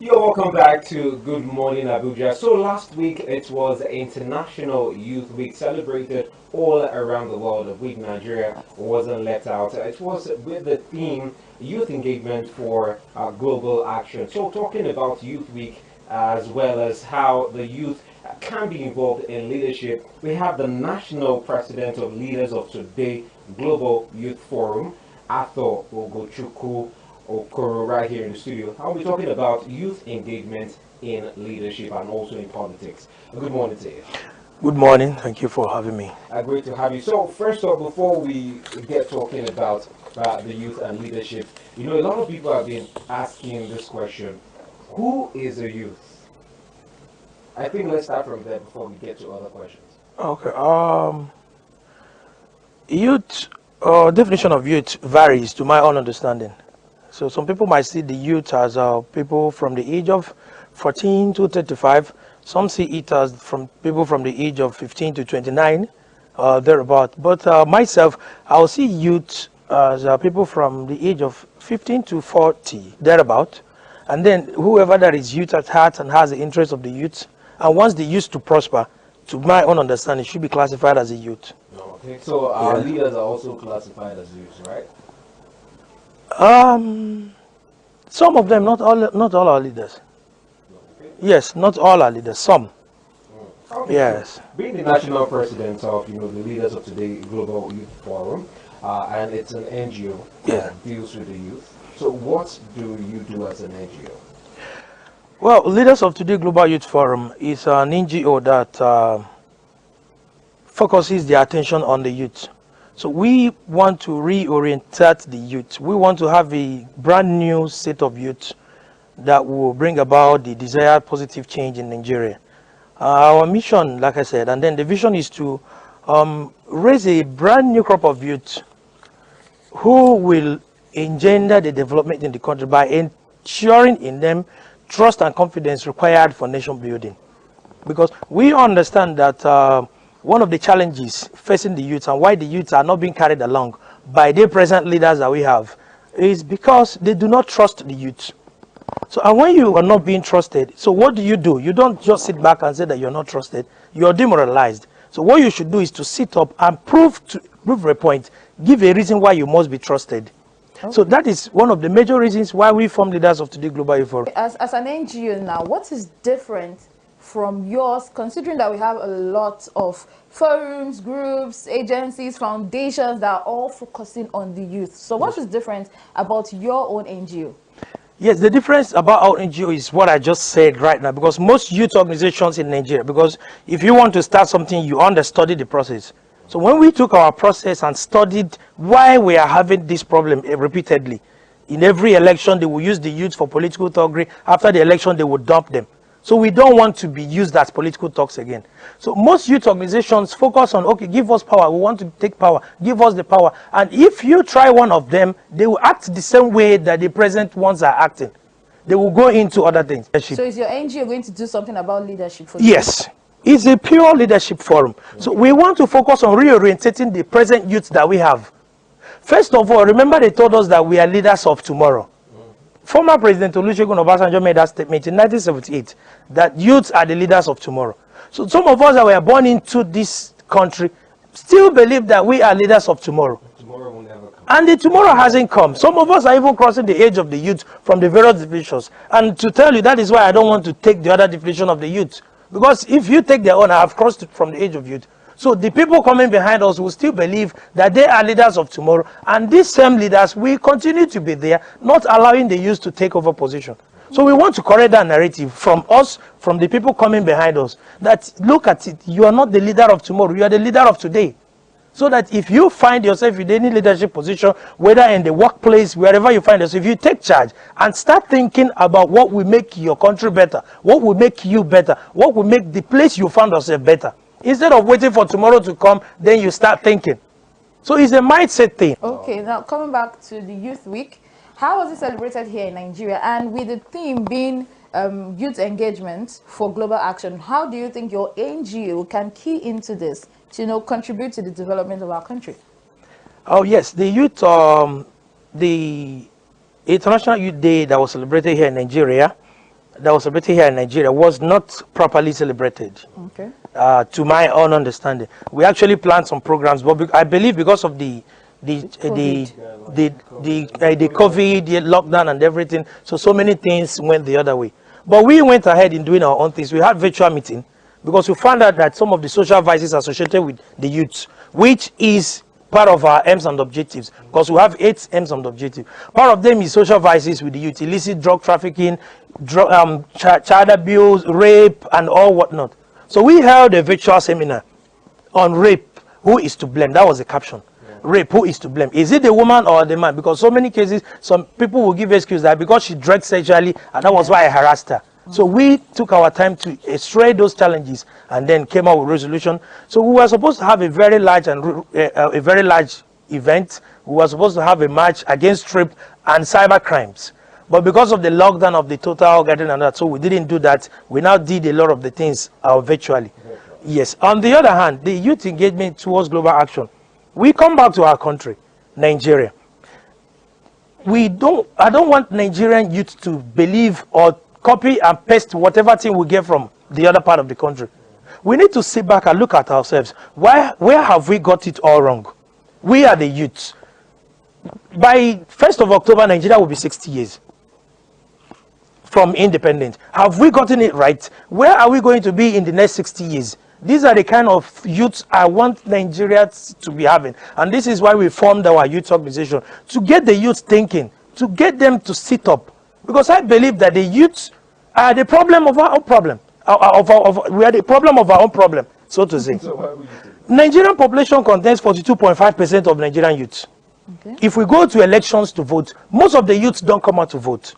You're welcome back to Good Morning Abuja. So last week it was International Youth Week celebrated all around the world, of which Nigeria wasn't left out. It was with the theme Youth Engagement for Global Action. So talking about Youth Week as well as how the youth can be involved in leadership, we have the National President of Leaders of Today Global Youth Forum, Arthur Ogochukwu Okoro, right here in the studio. I'll be talking about youth engagement in leadership and also in politics. Good morning to you. Good morning. Thank you for having me. Great to have you. So, first off, before we get talking about the youth and leadership, a lot of people have been asking this question: who is a youth? I think let's start from there before we get to other questions. Okay. Youth, definition of youth varies to my own understanding. So some people might see the youth as people from the age of 14 to 35. Some see it as from people from the age of 15 to 29, thereabout. But myself, I'll see youth as people from the age of 15 to 40, thereabout. And then whoever that is youth at heart and has the interest of the youth and wants the youth to prosper, to my own understanding, should be classified as a youth. Okay, so our leaders are also classified as youths, right? Some of them, not all our leaders. Okay. Yes, not all our leaders. Some. Okay, Yes. so being the national president of the leaders of today Global Youth Forum, and it's an NGO Yeah. that deals with the youth. So what do you do as an NGO? Well, Leaders of Today Global Youth Forum is an NGO that focuses their attention on the youth. So we want to reorientate the youth. We want to have a brand new set of youth that will bring about the desired positive change in Nigeria. Our mission, like I said, and then the vision is to raise a brand new crop of youth who will engender the development in the country by ensuring in them trust and confidence required for nation building. Because we understand that one of the challenges facing the youth and why the youth are not being carried along by the present leaders that we have is because they do not trust the youth. So, and when you are not being trusted, so what do? You don't just sit back and say that you're not trusted. You're demoralized. So what you should do is to sit up and prove a point, give a reason why you must be trusted. Okay. So that is one of the major reasons why we form Leaders of Today Global Youth Forum. As an NGO now, what is different from yours, considering that we have a lot of forums, groups, agencies, foundations that are all focusing on the youth? So what is different about your own NGO? Yes, the difference about our NGO is what I just said right now, because most youth organizations in Nigeria, because if you want to start something, you understudy the process. So when we took our process and studied why we are having this problem repeatedly, in every election they will use the youth for political thuggery. After the election they will dump them. So we don't want to be used as political talks again. So most youth organizations focus on, okay, give us power. We want to take power. Give us the power. And if you try one of them, they will act the same way that the present ones are acting. They will go into other things. So is your NGO going to do something about leadership for Yes. It's a pure leadership forum. So we want to focus on reorientating the present youth that we have. First of all, remember they told us that we are leaders of tomorrow. Former President Olusegun Obasanjo made that statement in 1978 that youths are the leaders of tomorrow. So some of us that were born into this country still believe that we are leaders of tomorrow. Tomorrow will never come. And the tomorrow hasn't come. Some of us are even crossing the age of the youth from the various divisions. And to tell you, that is why I don't want to take the other definition of the youth. Because if you take their own, I have crossed it from the age of youth. So the people coming behind us will still believe that they are leaders of tomorrow. And these same leaders will continue to be there, not allowing the youth to take over position. So we want to correct that narrative from us, from the people coming behind us, that look at it, you are not the leader of tomorrow, you are the leader of today. So that if you find yourself in any leadership position, whether in the workplace, wherever you find yourself, if you take charge and start thinking about what will make your country better, what will make you better, what will make the place you found yourself better, instead of waiting for tomorrow to come, then you start thinking. So it's a mindset thing. Okay, now coming back to the Youth Week, how was it celebrated here in Nigeria? And with the theme being youth engagement for global action, how do you think your NGO can key into this to contribute to the development of our country? Oh yes, the youth, the International Youth Day that was celebrated here in Nigeria, that was celebrated here in Nigeria was not properly celebrated. Okay. To my own understanding, we actually planned some programs, but I believe because of the COVID, the lockdown and everything, so many things went the other way. But we went ahead in doing our own things. We had virtual meeting because we found out that some of the social vices associated with the youth, which is part of our aims and objectives, because we have 8 aims and objectives. Part of them is social vices with the youth, illicit drug trafficking, child abuse, rape, and all whatnot. So we held a virtual seminar on rape, who is to blame. That was the caption. Rape, who is to blame? Is it the woman or the man? Because so many cases, some people will give excuse that because she dressed sexually, and that was why I harassed her. So we took our time to extract those challenges and then came up with resolution. So we were supposed to have a very large event. We were supposed to have a march against rape and cyber crimes. But because of the lockdown of the total gathering and that, so we didn't do that. We now did a lot of the things virtually. Yes. On the other hand, the youth engagement towards global action. We come back to our country, Nigeria. I don't want Nigerian youth to believe or copy and paste whatever thing we get from the other part of the country. We need to sit back and look at ourselves. Where have we got it all wrong? We are the youth. By 1st of October, Nigeria will be 60 years from independence. Have we gotten it right? Where are we going to be in the next 60 years? These are the kind of youths I want Nigeria to be having. And this is why we formed our youth organization, to get the youth thinking, to get them to sit up. Because I believe that the youths are the problem of our own problem. We are the problem of our own problem, so to say. So what would you say? Nigerian population contains 42.5% of Nigerian youths. Okay. If we go to elections to vote, most of the youths don't come out to vote.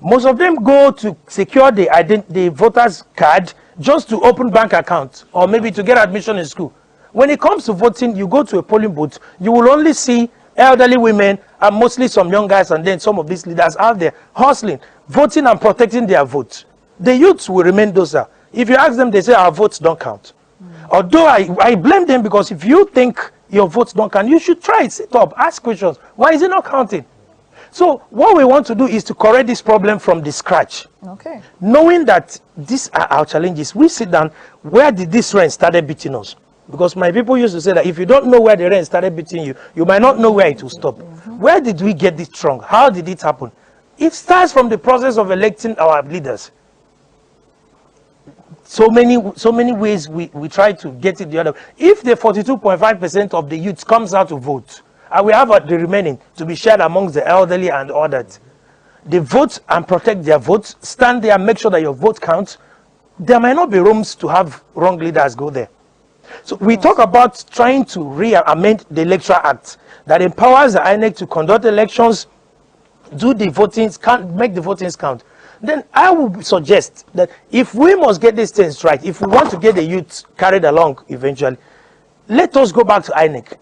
Most of them go to secure the voter's card just to open bank accounts or maybe to get admission in school. When it comes to voting, you go to a polling booth, you will only see elderly women and mostly some young guys and then some of these leaders out there hustling, voting and protecting their votes. The youths will remain docile. If you ask them, they say our votes don't count. Although I blame them, because if you think your votes don't count, you should try it, sit up, ask questions. Why is it not counting? So what we want to do is to correct this problem from the scratch. Okay. Knowing that these are our challenges, we sit down, where did this rain started beating us? Because my people used to say that if you don't know where the rain started beating you, you might not know where it will stop. Where did we get this wrong? How did it happen? It starts from the process of electing our leaders. So many ways we try to get it the other way. If the 42.5% of the youth comes out to vote, and we have the remaining to be shared amongst the elderly and others, they vote and protect their votes, stand there and make sure that your vote counts. There might not be rooms to have wrong leaders go there. So we talk about trying to amend the Electoral Act that empowers the INEC to conduct elections, do the votings, make the votings count. Then I would suggest that if we must get these things right, if we want to get the youth carried along eventually, let us go back to INEC.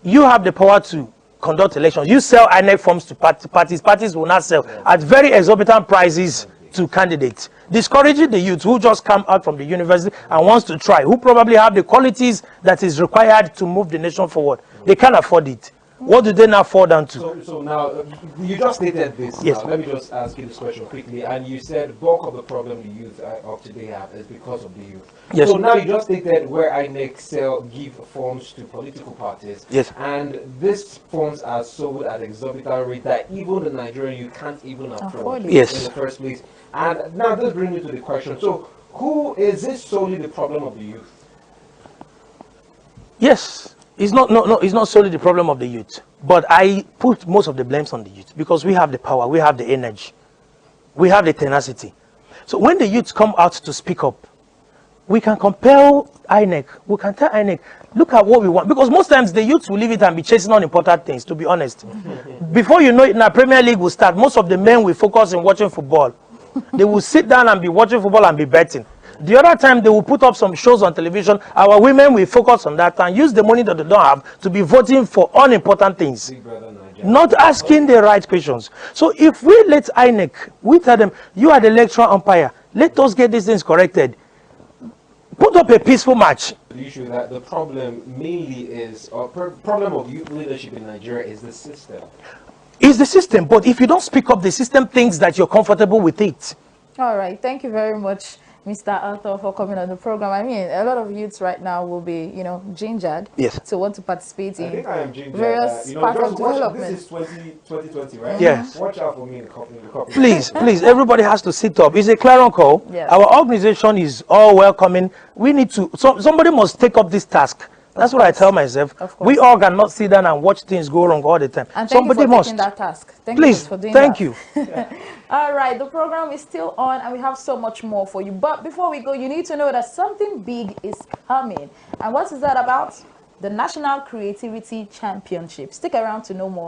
You have the power to conduct elections. You sell INEC forms to parties. Parties will not sell at very exorbitant prices to candidates, discouraging the youth who just come out from the university and wants to try, who probably have the qualities that is required to move the nation forward. They can't afford it. What do they now fall down to? So now, you just stated this. Yes. Now, let me just ask you this question quickly. And you said bulk of the problem the youth of today have is because of the youth. Yes. So now you just stated where INEC give forms to political parties. Yes. And these forms are sold at exorbitant rate that even the Nigerian youth can't even afford Yes. in the first place. And now this brings me to the question. So who is this solely the problem of the youth? Yes. It's not solely the problem of the youth, but I put most of the blames on the youth because we have the power, we have the energy, we have the tenacity. So when the youth come out to speak up, we can compel INEC, we can tell INEC, look at what we want. Because most times the youth will leave it and be chasing on important things, to be honest. Before you know it, now Premier League will start. Most of the men will focus on watching football. They will sit down and be watching football and be betting. The other time they will put up some shows on television. Our women will focus on that and use the money that they don't have to be voting for unimportant things, not asking the right questions. So if we let INEC, we tell them, you are the electoral umpire, let us get these things corrected. Put up a peaceful match. The issue that the problem mainly is, or problem of youth leadership in Nigeria is the system. It's the system, but if you don't speak up, the system thinks that you're comfortable with it. All right. Thank you very much, Mr. Arthur, for coming on the program. I mean, a lot of youths right now will be, gingered Yes. to want to participate I in think I am ginger. various parts of Just watch. development. This is 2020, right? Yes. Watch out for me in the couple. Please, please, everybody has to sit up. It's a clarion call. Yes. Our organization is all welcoming. We need to, somebody must take up this task. That's what I course. tell myself. Of We course. all cannot sit down and watch things go wrong all the time. And thank Somebody you for must. taking that task. Thank Please, you for doing thank that. you. All right, the program is still on and we have so much more for you. But before we go, you need to know that something big is coming. And what is that about? The National Creativity Championship. Stick around to know more.